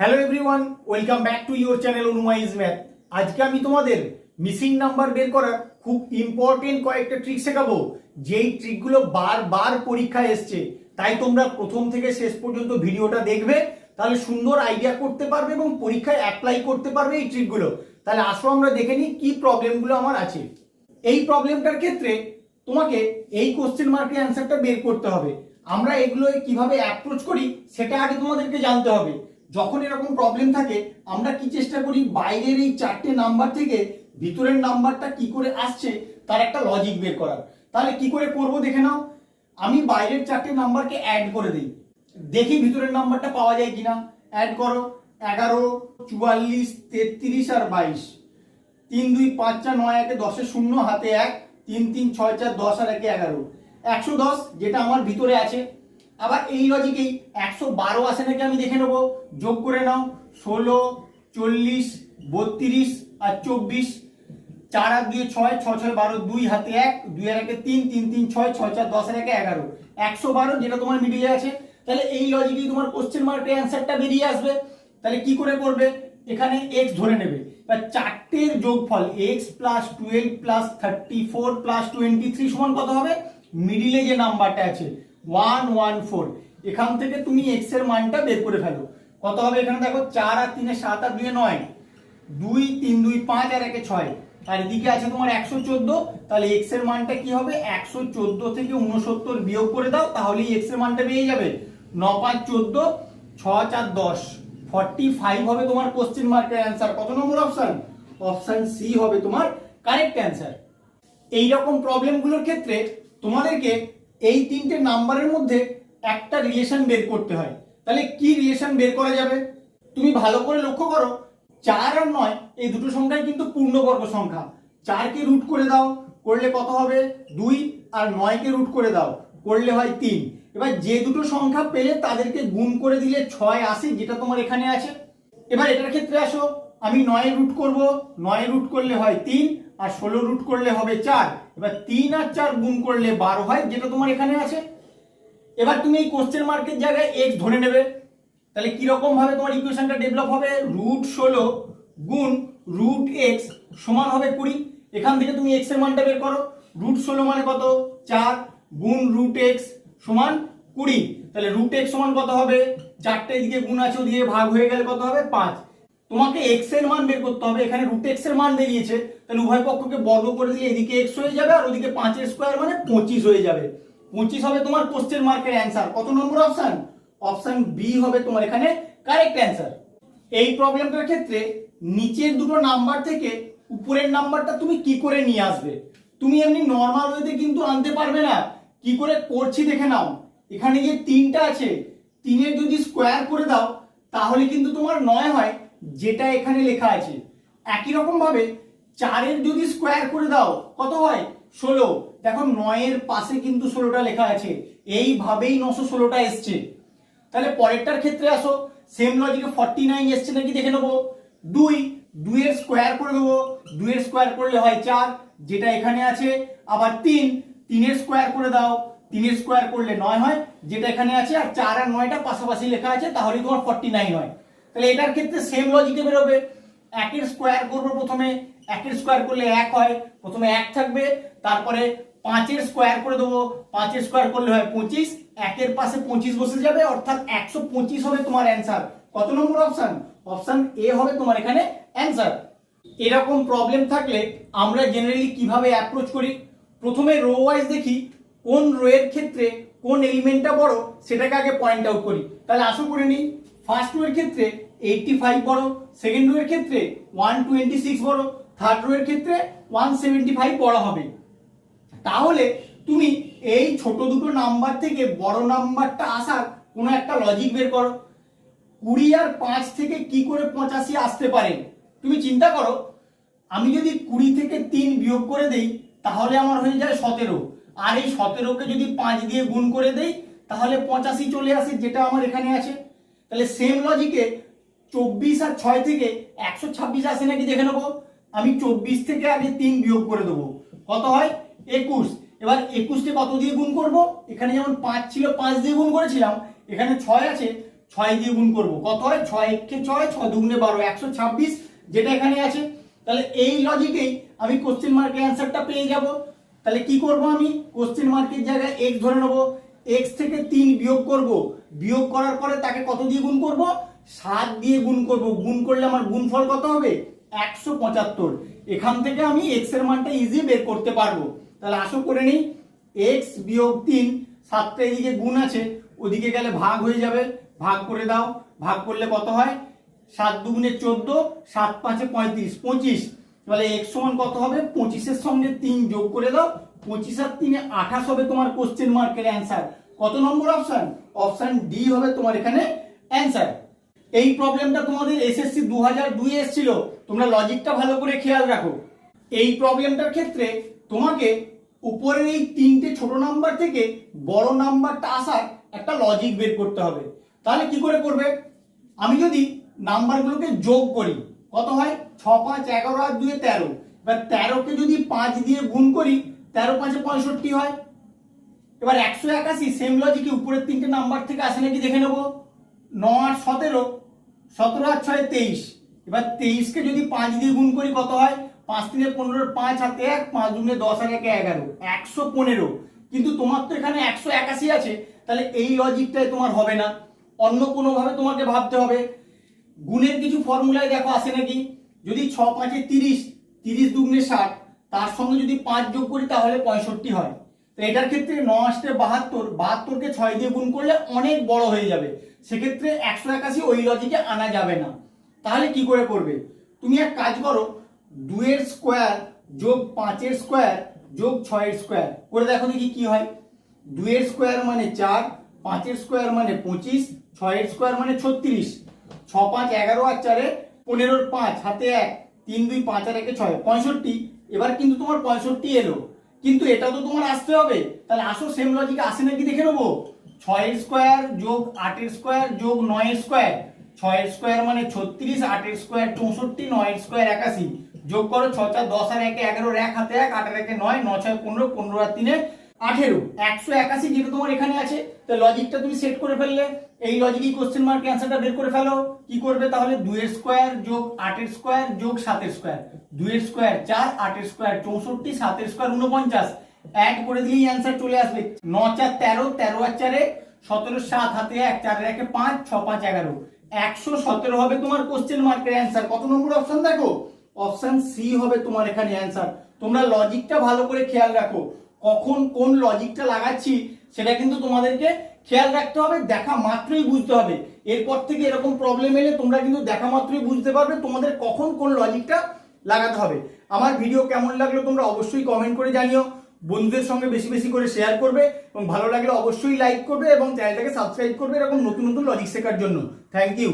Hello everyone, welcome back to your channel Anumize math. আজকে আমি তোমাদের মিসিং নাম্বার বের করার খুব ইম্পর্টেন্ট কয়েকটা ট্রিক শেখাবো, যেই ট্রিকগুলো বারবার পরীক্ষায় এসছে। তাই তোমরা প্রথম থেকে শেষ পর্যন্ত ভিডিওটা দেখবে, তাহলে সুন্দর আইডিয়া করতে পারবে এবং পরীক্ষায় অ্যাপ্লাই করতে পারবে এই ট্রিকগুলো। তাহলে আসো আমরা দেখে নিই কি প্রবলেমগুলো আমার আছে। এই প্রবলেমটার ক্ষেত্রে তোমাকে এই কোশ্চেন মার্কের অ্যান্সারটা বের করতে হবে। আমরা এগুলো কিভাবে অ্যাপ্রোচ করি সেটা আগে তোমাদেরকে জানতে হবে। যখন এরকম প্রবলেম থাকে আমরা কি চেষ্টা করি, বাইরের এই চারটে নাম্বার থেকে ভিতরের নাম্বারটা কি করে আসছে তার একটা লজিক বের করার। তাহলে কি করে করব দেখে নাও। আমি বাইরের চারটে নাম্বারকে অ্যাড করে দিই, দেখি ভিতরের নাম্বারটা পাওয়া যায় কিনা। অ্যাড করো 11, 44, 33 আর 22। 3 2 5 4 9 1 10 শূন্য হাতে 1, 3 3 6 4 10 আর 1 11, 110 যেটা আমার ভিতরে আছে। আবার এই লজিকেই 112 আসে নাকি আমি দেখে নেবো। যোগ করে নাও 16, 40, 32 আর 24। 4 আর 2 6, 6 6 12, 2 হাতে 1, 2 আর 1 3, 3 3 6, 6 4 10 আর 1 11, 112 যেটা তোমার মিডিলে আছে। তাহলে এই লজিকেই তোমার কোশ্চেন মার্কের অ্যান্সারটা বেরিয়ে আসবে। তাহলে কি করে করবে, এখানে x ধরে নেবে, বা চারটের যোগফল x প্লাস 12 প্লাস 34 প্লাস 23 সমান কত হবে, মিডিলে যে নাম্বারটা আছে 114। এখান থেকে তুমি x এর মানটা বের করে ফেলো। কত হবে এখানে দেখো, 4 আর 3 7 আর 2 9, 2 3 2 5 আর 1 6, আর এদিকে আছে তোমার 114। তাহলে x এর মানটা কি হবে, 114 থেকে 69 বিয়োগ করে দাও, তাহলেই x এর মানটা পেয়ে যাবে। 9 5 14, 6 4 10, 45 হবে তোমার কোশ্চেন মার্কের অ্যান্সার। কত নম্বর অপশন, অপশন সি হবে তোমার কারেক্ট অ্যান্সার। এই রকম প্রবলেমগুলোর ক্ষেত্রে তোমাদেরকে এই তিনটে নাম্বারের মধ্যে একটা রিলেশন বের করতে হয়। তাহলে কি রিলেশন বের করা যাবে, তুমি ভালো করে লক্ষ্য করো। 4 আর 9 এই দুটো সংখ্যাই কিন্তু পূর্ণবর্গ সংখ্যা। 4 কে রুট করে দাও, করলে কত হবে 2, আর 9 কে রুট করে দাও, করলে হয় 3। এবার যে দুটো সংখ্যা পেলে তাদেরকে গুণ করে দিলে 6 আসে, যেটা তোমার এখানে আছে। এবার এটার ক্ষেত্রে আসো, আমি 9 রুট করব, 9 রুট করলে হয় 3, আর 16 রুট করলে হবে 4। এবার 3 আর 4 গুণ করলে 12 হয়, যেটা তোমার এখানে আছে। এবার তুমি এই কোশ্চেন মার্কের জায়গায় x ধরে নেবে। তাহলে কি রকম ভাবে তোমার ইকুয়েশনটা ডেভেলপ হবে, √16 গুণ √x সমান হবে 20। এখান থেকে তুমি x এর মানটা বের করো। √16 মানে কত, 4 গুণ √x সমান 20। তাহলে √x সমান কত হবে, 4টে এদিকে গুণ আছে, ওদিকে ভাগ হয়ে গেলে কত হবে 5। তোমাকে x এর মান বের করতে হবে। এখানে √x এর মান বেরিয়েছে, তাহলে উভয় পক্ষকে বর্গ করে দিলে এদিকে x হয়ে যাবে, আর ওদিকে 5 এর স্কয়ার মানে 25 হয়ে যাবে। 25 হবে তোমার কোশ্চেন মার্কের অ্যান্সার। কত নম্বর অপশন, অপশন বি হবে তোমার এখানে কারেক্ট অ্যান্সার। এই প্রবলেমটার ক্ষেত্রে নিচের দুটো নাম্বার থেকে উপরের নাম্বারটা তুমি কি করে নিয়ে আসবে। তুমি এমনি নর্মাল ওয়েতে কিন্তু আনতে পারবে না। কি করে করছি দেখে নাও। এখানে যে 3টা আছে, 3-এর যদি স্কোয়ার করে দাও তাহলে কিন্তু তোমার 9 হয়, যেটা এখানে লেখা আছে। একই রকম ভাবে 4-এর যদি স্কোয়ার করে দাও কত হয় 16। দেখো 9-এর পাশে কিন্তু 16টা লেখা আছে, এইভাবেই 916টা এসছে। তাহলে পরেরটার ক্ষেত্রে আসো, সেম লজিকে 49 এসছে নাকি দেখে নেবো। 2 এর স্কোয়ার করে দেবো, 2 এর স্কোয়ার করলে হয় 4, যেটা এখানে আছে। আবার 3 এর স্কোয়ার করে দাও, 3 এর স্কোয়ার করলে 9 হয়, যেটা এখানে আছে। আর 4 আর 9টা পাশাপাশি লেখা আছে, তাহলে তোমার 49 হয়। তাহলে এটার ক্ষেত্রে সেম লজিকে বেরোবে। 1 এর স্কোয়ার করবো প্রথমে, 1 এর স্কোয়ার করলে 1 হয়, প্রথমে 1 থাকবে। তারপরে 5 এর স্কোয়ার করে দেবো, 5 এর স্কোয়ার করলে হয় 25, 1 এর পাশে 25 বসে যাবে, অর্থাৎ 125 হবে তোমার অ্যান্সার। কত নম্বর অপশন, অপশন এ হবে তোমার এখানে অ্যান্সার। এরকম প্রবলেম থাকলে আমরা জেনারেলি কিভাবে অ্যাপ্রোচ করি, প্রথমে রো ওয়াইজ দেখি কোন রো এর ক্ষেত্রে কোন এলিমেন্টটা বড় সেটাকে আগে পয়েন্ট আউট করি। তাহলে আসো করে নিই। ফার্স্ট রো এর ক্ষেত্রে 85 বড়, সেকেন্ড রো এর ক্ষেত্রে 126 বড়, থার্ড রো এর ক্ষেত্রে 175 বড় হবে। তাহলে তুমি এই ছোট দুটো নাম্বার থেকে বড় নাম্বারটা আসার কোনো একটা লজিক বের করো। 20 আর 5 থেকে কি করে 85 আসতে পারে, তুমি চিন্তা করো। আমি যদি 20 থেকে 3 বিয়োগ করে দেই তাহলে আমার হয়ে যায় 17, আর এই 17কে যদি 5 দিয়ে গুণ করে দেই তাহলে 85 চলে আসে, যেটা আমার এখানে আছে। তাহলে সেম লজিকে 24 আর 6 থেকে 126 আসে নাকি দেখে নেবো। আমি 24 থেকে আগে 3 বিয়োগ করে দেবো, কত হয় 21। এবার 21কে কত দিয়ে গুণ করব, এখানে যেমন 5 ছিল 5 দিয়ে গুণ করেছিলাম, এখানে 6 আছে 6 দিয়ে গুণ করব, কত হয় 6 একে 6, 6 দুগুণে 12, 126 যেটা এখানে আছে। তাহলে এই লজিকেই আমি কোশ্চেন মার্কের অ্যান্সারটা পেয়ে যাব। তাহলে কি করব, আমি কোশ্চেন মার্কের জায়গায় x ধরে নেব, x থেকে 3 বিয়োগ করব, বিয়োগ করার পরে তাকে কত দিয়ে গুণ করব, 7 দিয়ে গুণ করব, গুণ করলে আমার গুণফল কত হবে 175। এখান থেকে আমি x এর মানটা ইজি বের করতে পারবো। তাহলে আসো করে নিই, x বিয়োগ 3, 7টা এদিকে গুণ আছে, ওদিকে গেলে ভাগ হয়ে যাবে, ভাগ করে দাও, ভাগ করলে কত হয় 7 দুগুণে 14, 7 5 35, 25। তাহলে x সমান কত হবে, 25 এর সঙ্গে 3 যোগ করে দাও, 25 আর 3 28 হবে তোমার কোশ্চেন মার্কের অ্যান্সার। কত নম্বর অপশন, অপশন ডি হবে তোমার এখানে অ্যান্সার। এই প্রবলেমটা তোমাদের এসএসসি 2002 এ এসেছিল, তোমরা লজিকটা ভালো করে খেয়াল রাখো। এই প্রবলেমটার ক্ষেত্রে তোমাকে উপরের এই 3টে ছোট নাম্বার থেকে বড় নাম্বারটা আসার একটা লজিক বের করতে হবে। তাহলে কি করে করবে, আমি যদি নাম্বারগুলোকে যোগ করি কত হয় 6 5 11 আর 2 13, এবার 13কে যদি 5 দিয়ে গুণ করি 13 5 65 হয়। এবার 181 সেম লজিকে উপরের 3টে নাম্বার থেকে আসে নাকি দেখে নেব, 9 8 17, 17 আর 6 23। এবার 23কে যদি 5 দিয়ে গুণ করি কত হয় 5 3 15, 5 হাতে 1, 5 দুগুণে 10 আর 1 11, 115। কিন্তু তোমার তো এখানে 181 আছে, তাহলে এই লজিকটাই তোমার হবে না, অন্য কোনো ভাবে তোমাকে ভাবতে হবে। গুণের কিছু ফর্মুলায় দেখো আসে নাকি, যদি 6 5 30, 30 দুগুণে 60, তার সঙ্গে যদি 5 যোগ করি তাহলে 65 হয়। তো এটার ক্ষেত্রে 9 8 72, 72কে 6 দিয়ে গুণ করলে অনেক বড় হয়ে যাবে, সেক্ষেত্রে 181 ওই লজিকে আনা যাবে না। তাহলে কি করে করবে, তুমি এক কাজ করো, 2 এর স্কোয়ার যোগ 5 এর স্কোয়ার যোগ 6 এর স্কোয়ার করে দেখো দেখি কি হয়। 2 এর স্কোয়ার মানে 4, 5 এর স্কোয়ার মানে 25, 6 এর স্কোয়ার মানে 36, 6 5 11 আর 4 15, 5 হাতে 1, 3 2 5 আর 1 6, 65। এবার কিন্তু তোমার 65 এলো, কিন্তু এটা তো তোমার আসতে হবে। তাহলে আসো সেম লজিকে আসে নাকি দেখে নেবো, 6 এর স্কোয়ার যোগ 8 এর স্কোয়ার যোগ 9 এর স্কোয়ার, 6 এর স্কোয়ার মানে 36, 8 এর স্কোয়ার 64, 9 এর স্কোয়ার 81, যোগ করো 6 4 10 আর 1 11, 1 হাতে 1, 8 আর 1 9, 9 6 15, 15 আর 3 18, 181 যেটা তোমার এখানে আছে। তো লজিকটা তুমি সেট করে ফেললে, এই লজিকই কোশ্চেন মার্ক অ্যান্সারটা বের করে ফেলো। কি করবে তাহলে, 2 এর স্কোয়ার যোগ 8 এর স্কোয়ার যোগ 7 এর স্কোয়ার, 2 এর স্কোয়ার 4, 8 এর স্কোয়ার 64, 7 এর স্কোয়ার 49, অ্যাড করে দিলেই অ্যান্সার চলে আসবে। 9 4 13, 13 আর 4 17, 7 হাতে 1, 4 আর 1 5, 6 5 11, 117 হবে তোমার কোশ্চেন মার্কের অ্যান্সার। কত নম্বর অপশন দেখো, অপশন সি হবে তোমার এখানে অ্যান্সার। তোমরা লজিকটা ভালো করে খেয়াল রাখো, কখন কোন লজিকটা লাগাচ্ছি সেটা কিন্তু তোমাদেরকে খেয়াল রাখতে হবে, দেখা মাত্রই বুঝতে হবে। এরপর থেকে এরকম প্রবলেম এলে তোমরা কিন্তু দেখা মাত্রই বুঝতে পারবে তোমাদের কখন কোন লজিকটা লাগাতে হবে। আমার ভিডিও কেমন লাগলো তোমরা অবশ্যই কমেন্ট করে জানিও, বন্ধুদের সঙ্গে বেশি বেশি করে শেয়ার করবে, এবং ভালো লাগলে অবশ্যই লাইক করবে এবং চ্যানেলটাকে সাবস্ক্রাইব করবে এরকম নতুন নতুন লজিক শেখার জন্য। Thank you.